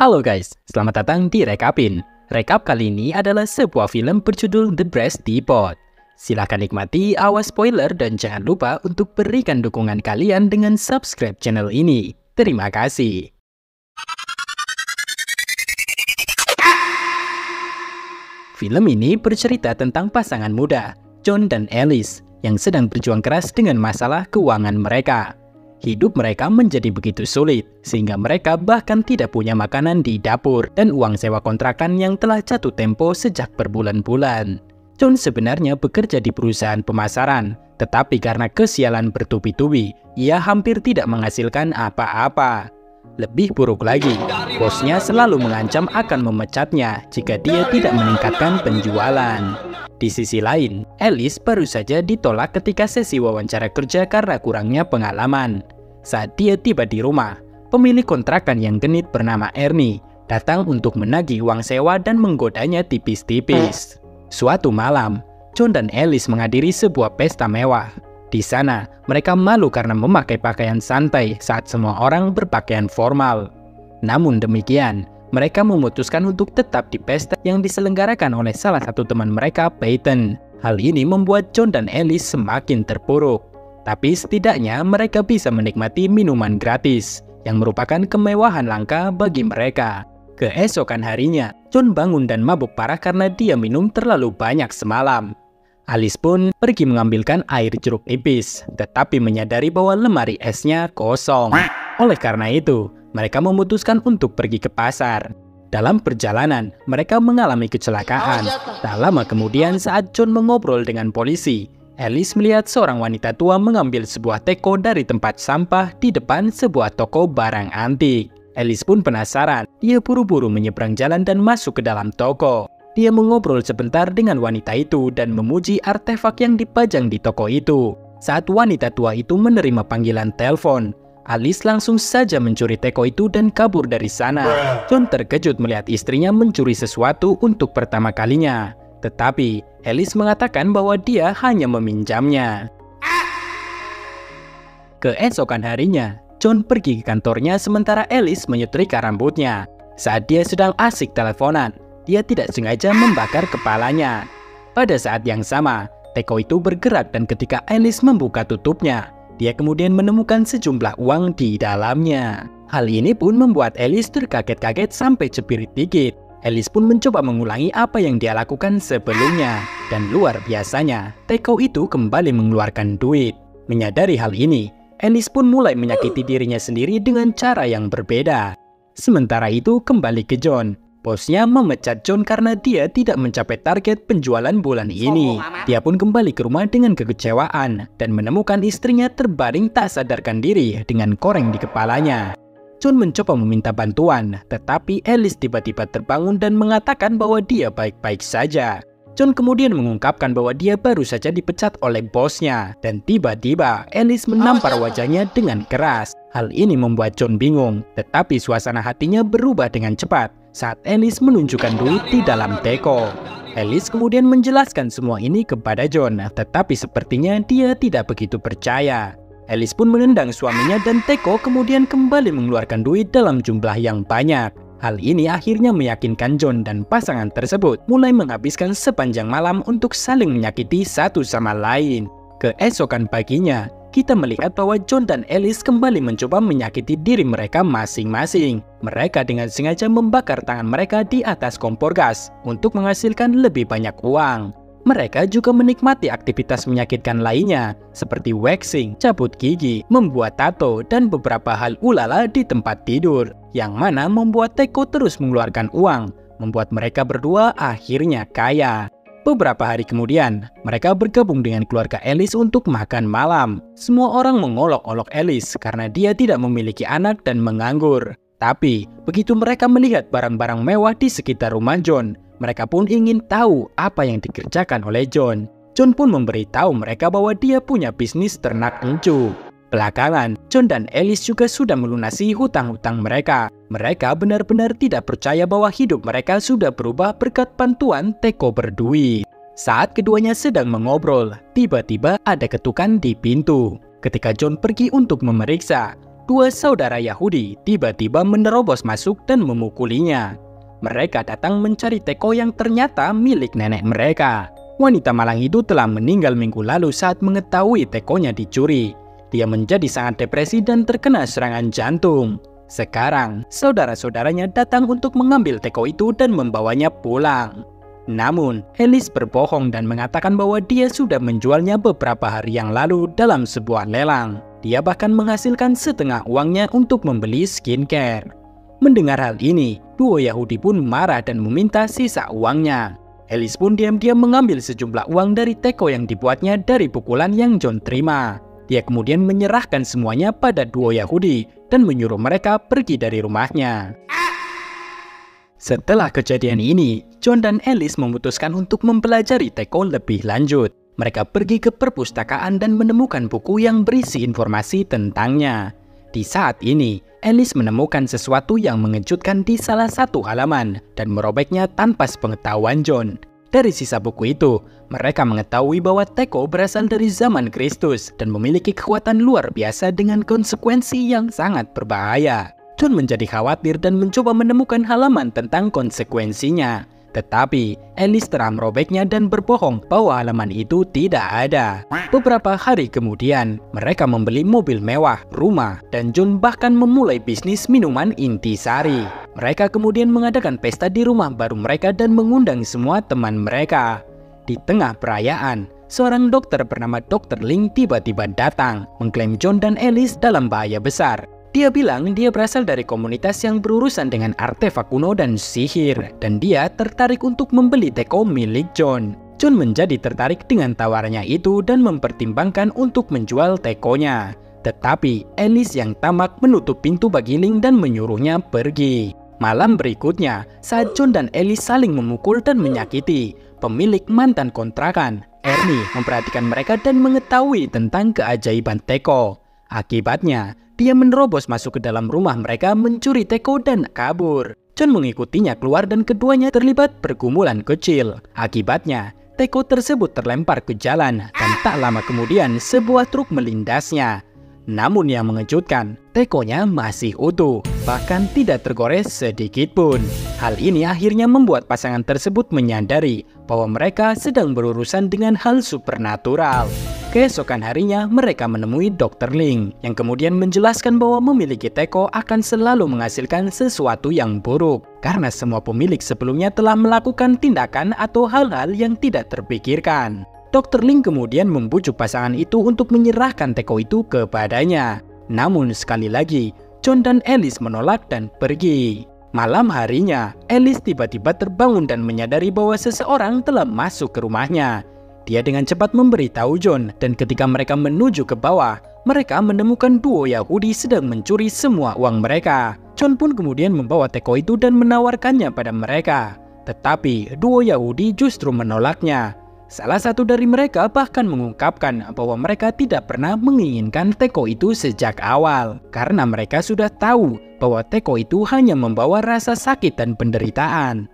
Halo guys, selamat datang di Rekapin. Rekap kali ini adalah sebuah film berjudul The Brass Teapot. Silahkan nikmati, awas spoiler dan jangan lupa untuk berikan dukungan kalian dengan subscribe channel ini. Terima kasih. Film ini bercerita tentang pasangan muda, John dan Alice, yang sedang berjuang keras dengan masalah keuangan mereka. Hidup mereka menjadi begitu sulit, sehingga mereka bahkan tidak punya makanan di dapur dan uang sewa kontrakan yang telah jatuh tempo sejak berbulan-bulan. John sebenarnya bekerja di perusahaan pemasaran, tetapi karena kesialan bertubi-tubi, ia hampir tidak menghasilkan apa-apa. Lebih buruk lagi, bosnya selalu mengancam akan memecatnya jika dia tidak meningkatkan penjualan. Di sisi lain, Alice baru saja ditolak ketika sesi wawancara kerja karena kurangnya pengalaman. Saat dia tiba di rumah, pemilik kontrakan yang genit bernama Ernie datang untuk menagih uang sewa dan menggodanya tipis-tipis. Suatu malam, John dan Alice menghadiri sebuah pesta mewah. Di sana, mereka malu karena memakai pakaian santai saat semua orang berpakaian formal. Namun demikian, mereka memutuskan untuk tetap di pesta yang diselenggarakan oleh salah satu teman mereka, Peyton. Hal ini membuat John dan Alice semakin terpuruk. Tapi setidaknya mereka bisa menikmati minuman gratis, yang merupakan kemewahan langka bagi mereka. Keesokan harinya, John bangun dan mabuk parah karena dia minum terlalu banyak semalam. Alice pun pergi mengambilkan air jeruk nipis, tetapi menyadari bahwa lemari esnya kosong. Oleh karena itu, mereka memutuskan untuk pergi ke pasar. Dalam perjalanan, mereka mengalami kecelakaan. Tak lama kemudian saat John mengobrol dengan polisi, Alice melihat seorang wanita tua mengambil sebuah teko dari tempat sampah di depan sebuah toko barang antik. Alice pun penasaran, dia buru-buru menyeberang jalan dan masuk ke dalam toko. Dia mengobrol sebentar dengan wanita itu dan memuji artefak yang dipajang di toko itu. Saat wanita tua itu menerima panggilan telepon, Alice langsung saja mencuri teko itu dan kabur dari sana. John terkejut melihat istrinya mencuri sesuatu untuk pertama kalinya. Tetapi, Alice mengatakan bahwa dia hanya meminjamnya. Keesokan harinya, John pergi ke kantornya sementara Alice menyetrika rambutnya. Saat dia sedang asik teleponan, dia tidak sengaja membakar kepalanya. Pada saat yang sama, teko itu bergerak dan ketika Alice membuka tutupnya, dia kemudian menemukan sejumlah uang di dalamnya. Hal ini pun membuat Alice terkaget-kaget sampai cepirit dikit. Alice pun mencoba mengulangi apa yang dia lakukan sebelumnya. Dan luar biasanya, teko itu kembali mengeluarkan duit. Menyadari hal ini, Alice pun mulai menyakiti dirinya sendiri dengan cara yang berbeda. Sementara itu kembali ke John. Bosnya memecat John karena dia tidak mencapai target penjualan bulan ini. Dia pun kembali ke rumah dengan kekecewaan dan menemukan istrinya terbaring tak sadarkan diri dengan koreng di kepalanya. John mencoba meminta bantuan, tetapi Alice tiba-tiba terbangun dan mengatakan bahwa dia baik-baik saja. John kemudian mengungkapkan bahwa dia baru saja dipecat oleh bosnya, dan tiba-tiba Alice menampar wajahnya dengan keras. Hal ini membuat John bingung, tetapi suasana hatinya berubah dengan cepat saat Alice menunjukkan duit di dalam teko. Alice kemudian menjelaskan semua ini kepada John, tetapi sepertinya dia tidak begitu percaya. Alice pun menendang suaminya dan teko kemudian kembali mengeluarkan duit dalam jumlah yang banyak. Hal ini akhirnya meyakinkan John dan pasangan tersebut mulai menghabiskan sepanjang malam untuk saling menyakiti satu sama lain. Keesokan paginya, kita melihat bahwa John dan Alice kembali mencoba menyakiti diri mereka masing-masing. Mereka dengan sengaja membakar tangan mereka di atas kompor gas untuk menghasilkan lebih banyak uang. Mereka juga menikmati aktivitas menyakitkan lainnya, seperti waxing, cabut gigi, membuat tato, dan beberapa hal ulala di tempat tidur, yang mana membuat teko terus mengeluarkan uang, membuat mereka berdua akhirnya kaya. Beberapa hari kemudian, mereka bergabung dengan keluarga Alice untuk makan malam. Semua orang mengolok-olok Alice karena dia tidak memiliki anak dan menganggur. Tapi, begitu mereka melihat barang-barang mewah di sekitar rumah John, mereka pun ingin tahu apa yang dikerjakan oleh John. John pun memberitahu mereka bahwa dia punya bisnis ternak kelinci. Belakangan, John dan Alice juga sudah melunasi hutang-hutang mereka. Mereka benar-benar tidak percaya bahwa hidup mereka sudah berubah berkat bantuan teko berduit. Saat keduanya sedang mengobrol, tiba-tiba ada ketukan di pintu. Ketika John pergi untuk memeriksa, dua saudara Yahudi tiba-tiba menerobos masuk dan memukulinya. Mereka datang mencari teko yang ternyata milik nenek mereka. Wanita malang itu telah meninggal minggu lalu saat mengetahui tekonya dicuri. Dia menjadi sangat depresi dan terkena serangan jantung. Sekarang, saudara-saudaranya datang untuk mengambil teko itu dan membawanya pulang. Namun, Alice berbohong dan mengatakan bahwa dia sudah menjualnya beberapa hari yang lalu dalam sebuah lelang. Dia bahkan menghasilkan setengah uangnya untuk membeli skincare. Mendengar hal ini, duo Yahudi pun marah dan meminta sisa uangnya. Alice pun diam-diam mengambil sejumlah uang dari teko yang dibuatnya dari pukulan yang John terima. Dia kemudian menyerahkan semuanya pada duo Yahudi dan menyuruh mereka pergi dari rumahnya. Setelah kejadian ini, John dan Alice memutuskan untuk mempelajari teko lebih lanjut. Mereka pergi ke perpustakaan dan menemukan buku yang berisi informasi tentangnya. Di saat ini, Alice menemukan sesuatu yang mengejutkan di salah satu halaman dan merobeknya tanpa sepengetahuan John. Dari sisa buku itu, mereka mengetahui bahwa teko berasal dari zaman Kristus dan memiliki kekuatan luar biasa dengan konsekuensi yang sangat berbahaya. John menjadi khawatir dan mencoba menemukan halaman tentang konsekuensinya. Tetapi, Alice telah merobeknya dan berbohong bahwa halaman itu tidak ada. Beberapa hari kemudian, mereka membeli mobil mewah, rumah, dan John bahkan memulai bisnis minuman intisari. Mereka kemudian mengadakan pesta di rumah baru mereka dan mengundang semua teman mereka. Di tengah perayaan, seorang dokter bernama Dr. Ling tiba-tiba datang, mengklaim John dan Alice dalam bahaya besar. Dia bilang dia berasal dari komunitas yang berurusan dengan artefak kuno dan sihir, dan dia tertarik untuk membeli teko milik John. John menjadi tertarik dengan tawarannya itu dan mempertimbangkan untuk menjual tekonya. Tetapi Alice yang tamak menutup pintu bagi Ling dan menyuruhnya pergi. Malam berikutnya, saat John dan Alice saling memukul dan menyakiti, pemilik mantan kontrakan, Ernie, memperhatikan mereka dan mengetahui tentang keajaiban teko. Akibatnya, dia menerobos masuk ke dalam rumah mereka, mencuri teko dan kabur. John mengikutinya keluar dan keduanya terlibat pergumulan kecil. Akibatnya, teko tersebut terlempar ke jalan dan tak lama kemudian sebuah truk melindasnya. Namun yang mengejutkan, tekonya masih utuh, bahkan tidak tergores sedikit pun. Hal ini akhirnya membuat pasangan tersebut menyadari bahwa mereka sedang berurusan dengan hal supernatural. Keesokan harinya, mereka menemui Dr. Ling, yang kemudian menjelaskan bahwa memiliki teko akan selalu menghasilkan sesuatu yang buruk, karena semua pemilik sebelumnya telah melakukan tindakan atau hal-hal yang tidak terpikirkan. Dr. Ling kemudian membujuk pasangan itu untuk menyerahkan teko itu kepadanya. Namun sekali lagi, John dan Alice menolak dan pergi. Malam harinya, Alice tiba-tiba terbangun dan menyadari bahwa seseorang telah masuk ke rumahnya. Dia dengan cepat memberitahu John, dan ketika mereka menuju ke bawah, mereka menemukan duo Yahudi sedang mencuri semua uang mereka. John pun kemudian membawa teko itu dan menawarkannya pada mereka. Tetapi duo Yahudi justru menolaknya. Salah satu dari mereka bahkan mengungkapkan bahwa mereka tidak pernah menginginkan teko itu sejak awal, karena mereka sudah tahu bahwa teko itu hanya membawa rasa sakit dan penderitaan.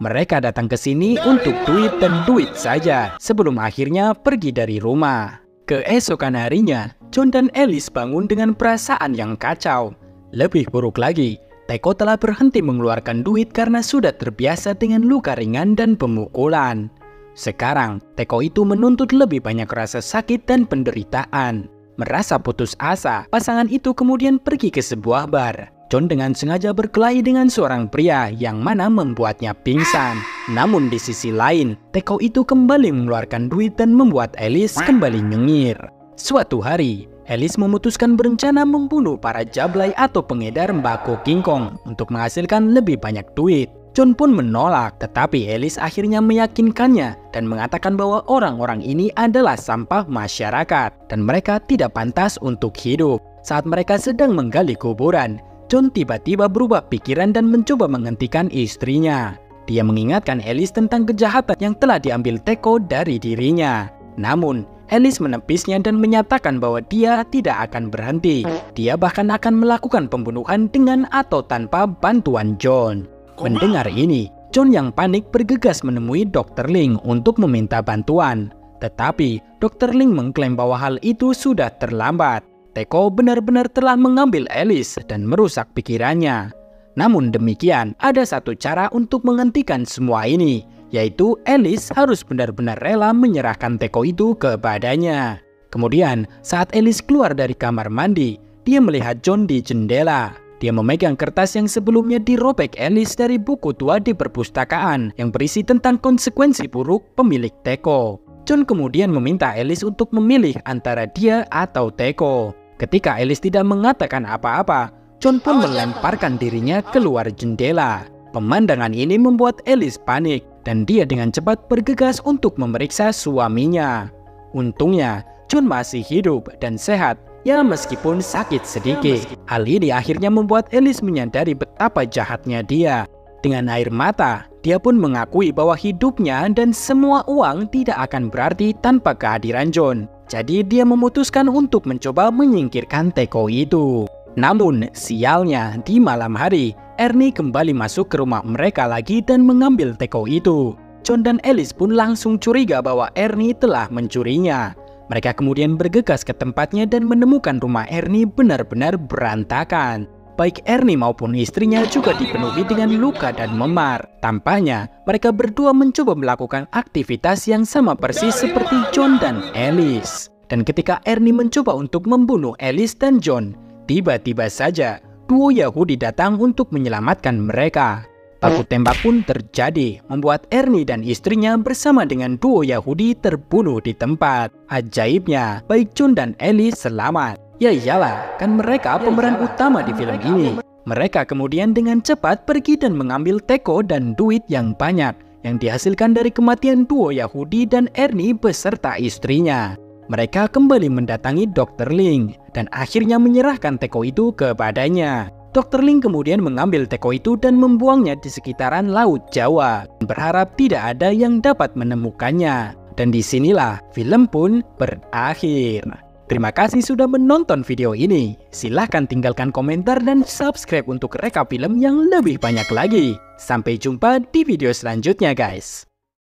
Mereka datang ke sini untuk duit dan duit saja, sebelum akhirnya pergi dari rumah. Keesokan harinya, John dan Alice bangun dengan perasaan yang kacau. Lebih buruk lagi, teko telah berhenti mengeluarkan duit karena sudah terbiasa dengan luka ringan dan pemukulan. Sekarang, teko itu menuntut lebih banyak rasa sakit dan penderitaan. Merasa putus asa, pasangan itu kemudian pergi ke sebuah bar. John dengan sengaja berkelahi dengan seorang pria yang mana membuatnya pingsan. Namun di sisi lain, teko itu kembali mengeluarkan duit dan membuat Alice kembali nyengir. Suatu hari, Alice memutuskan berencana membunuh para jablay atau pengedar mbako kingkong untuk menghasilkan lebih banyak duit. John pun menolak, tetapi Alice akhirnya meyakinkannya dan mengatakan bahwa orang-orang ini adalah sampah masyarakat dan mereka tidak pantas untuk hidup. Saat mereka sedang menggali kuburan, John tiba-tiba berubah pikiran dan mencoba menghentikan istrinya. Dia mengingatkan Alice tentang kejahatan yang telah diambil teko dari dirinya. Namun, Alice menepisnya dan menyatakan bahwa dia tidak akan berhenti. Dia bahkan akan melakukan pembunuhan dengan atau tanpa bantuan John. Mendengar ini, John yang panik bergegas menemui Dr. Ling untuk meminta bantuan. Tetapi, Dr. Ling mengklaim bahwa hal itu sudah terlambat. Teko benar-benar telah mengambil Alice dan merusak pikirannya. Namun demikian, ada satu cara untuk menghentikan semua ini, yaitu Alice harus benar-benar rela menyerahkan Teko itu kepadanya. Kemudian, saat Alice keluar dari kamar mandi, dia melihat John di jendela. Dia memegang kertas yang sebelumnya dirobek Alice dari buku tua di perpustakaan yang berisi tentang konsekuensi buruk pemilik Teko. John kemudian meminta Alice untuk memilih antara dia atau Teko. Ketika Alice tidak mengatakan apa-apa, John pun melemparkan dirinya keluar jendela. Pemandangan ini membuat Alice panik dan dia dengan cepat bergegas untuk memeriksa suaminya. Untungnya, John masih hidup dan sehat. Ya meskipun sakit sedikit. Hal ini akhirnya membuat Alice menyadari betapa jahatnya dia. Dengan air mata, dia pun mengakui bahwa hidupnya dan semua uang tidak akan berarti tanpa kehadiran John. Jadi dia memutuskan untuk mencoba menyingkirkan Teko itu. Namun sialnya di malam hari, Ernie kembali masuk ke rumah mereka lagi dan mengambil Teko itu. John dan Alice pun langsung curiga bahwa Ernie telah mencurinya. Mereka kemudian bergegas ke tempatnya dan menemukan rumah Ernie benar-benar berantakan. Baik Ernie maupun istrinya juga dipenuhi dengan luka dan memar. Tampaknya mereka berdua mencoba melakukan aktivitas yang sama persis seperti John dan Alice. Dan ketika Ernie mencoba untuk membunuh Alice dan John, tiba-tiba saja duo Yahudi datang untuk menyelamatkan mereka. Baku tembak pun terjadi, membuat Ernie dan istrinya bersama dengan duo Yahudi terbunuh di tempat. Ajaibnya, baik John dan Alice selamat. Ya iyalah, kan mereka pemeran utama di film ini. Mereka kemudian dengan cepat pergi dan mengambil Teko dan duit yang banyak yang dihasilkan dari kematian duo Yahudi dan Ernie beserta istrinya. Mereka kembali mendatangi Dr. Ling dan akhirnya menyerahkan Teko itu kepadanya. Dr. Ling kemudian mengambil Teko itu dan membuangnya di sekitaran Laut Jawa, berharap tidak ada yang dapat menemukannya. Dan disinilah film pun berakhir. Terima kasih sudah menonton video ini. Silahkan tinggalkan komentar dan subscribe untuk rekap film yang lebih banyak lagi. Sampai jumpa di video selanjutnya guys.